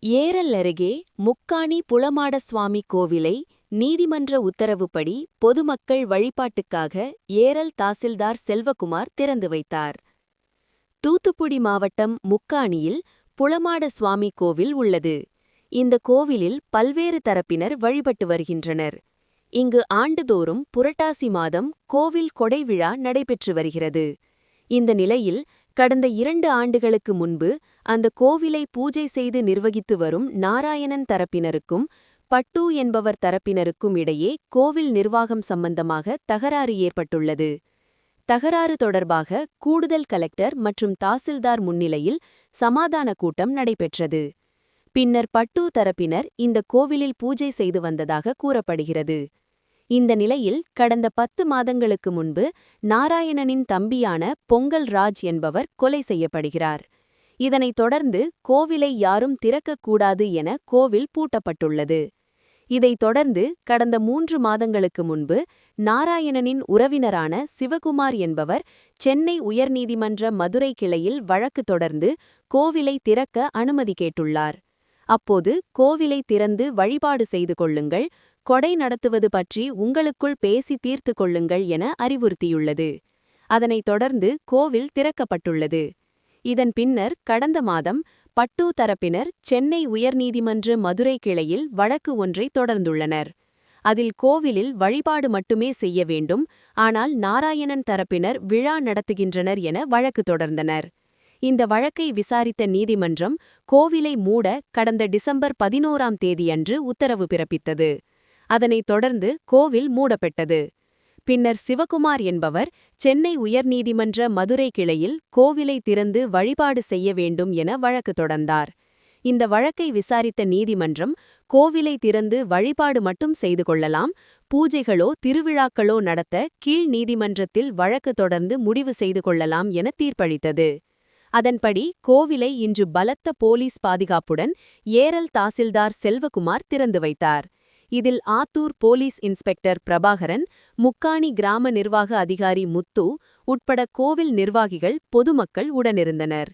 ஏரல் அருகே முக்காணி புலமாடசுவாமி கோவிலை நீதிமன்ற உத்தரவுப்படி பொதுமக்கள் வழிபாட்டுக்காக ஏரல் தாசில்தார் செல்வகுமார் திறந்து வைத்தார். தூத்துக்குடி மாவட்டம் முக்காணியில் புலமாடசுவாமி கோவில் உள்ளது. இந்த கோவிலில் பல்வேறு தரப்பினர் வழிபட்டு வருகின்றனர். இங்கு ஆண்டுதோறும் புரட்டாசி மாதம் கோவில் கொடைவிழா நடைபெற்று வருகிறது. இந்த நிலையில் கடந்த 2 ஆண்டுகளுக்கு முன்பு அந்த கோவிலை பூஜை செய்து நிர்வகித்து வரும் நாராயணன் தரப்பினருக்கும் பட்டு என்பவர் தரப்பினருக்கும் இடையே கோவில் நிர்வாகம் சம்பந்தமாக தகராறு ஏற்பட்டுள்ளது. தகராறு தொடர்பாக கூடுதல் கலெக்டர் மற்றும் தாசில்தார் முன்னிலையில் சமாதான கூட்டம் நடைபெற்றது. பின்னர் பட்டு தரப்பினர் இந்த கோவிலில் பூஜை செய்து வந்ததாக கூறப்படுகிறது. இந்த நிலையில் கடந்த 10 மாதங்களுக்கு முன்பு நாராயணனின் தம்பியான பொங்கல் ராஜ் என்பவர் கொலை செய்யப்படுகிறார். இதனைத் தொடர்ந்து கோவிலை யாரும் திறக்கக்கூடாது என கோவில் பூட்டப்பட்டுள்ளது. இதைத் தொடர்ந்து கடந்த 3 மாதங்களுக்கு முன்பு நாராயணனின் உறவினரான சிவகுமார் என்பவர் சென்னை உயர்நீதிமன்ற மதுரை கிளையில் வழக்கு தொடர்ந்து கோவிலை திறக்க அனுமதி கேட்டுள்ளார். அப்போது கோவிலை திறந்து வழிபாடு செய்து கொள்ளுங்கள், கொடை நடத்துவது பற்றி உங்களுக்குள் பேசி தீர்த்து கொள்ளுங்கள் என அறிவுறுத்தியுள்ளது. அதனைத் தொடர்ந்து கோவில் திறக்கப்பட்டுள்ளது. இதன் பின்னர் கடந்த மாதம் பட்டு தரப்பினர் சென்னை உயர்நீதிமன்ற மதுரை கிளையில் வழக்கு ஒன்றை தொடர்ந்துள்ளனர். அதில் கோவிலில் வழிபாடு மட்டுமே செய்ய வேண்டும், ஆனால் நாராயணன் தரப்பினர் விழா நடத்துகின்றனர் என வழக்கு தொடர்ந்தனர். இந்த வழக்கை விசாரித்த நீதிமன்றம் கோவிலை மூட கடந்த டிசம்பர் 11ஆம் தேதியன்று உத்தரவு பிறப்பித்தது. அதனைத் தொடர்ந்து கோவில் மூடப்பட்டது. பின்னர் சிவகுமார் என்பவர் சென்னை உயர்நீதிமன்ற மதுரை கிளையில் கோவிலை திறந்து வழிபாடு செய்ய வேண்டும் என வழக்கு தொடர்ந்தார். இந்த வழக்கை விசாரித்த நீதிமன்றம் கோவிலை திறந்து வழிபாடு மட்டும் செய்து கொள்ளலாம், பூஜைகளோ திருவிழாக்களோ நடத்த கீழ் நீதிமன்றத்தில் வழக்கு தொடர்ந்து முடிவு செய்து கொள்ளலாம் என தீர்ப்பளித்தது. அதன்படி கோவிலை இன்று பலத்த போலீஸ் பாதுகாப்புடன் ஏரல் தாசில்தார் செல்வகுமார் திறந்து வைத்தார். இதில் ஆத்தூர் போலீஸ் இன்ஸ்பெக்டர் பிரபாகரன், முக்காணி கிராம நிர்வாக அதிகாரி முத்து உட்பட கோவில் நிர்வாகிகள், பொதுமக்கள் உடனிருந்தனர்.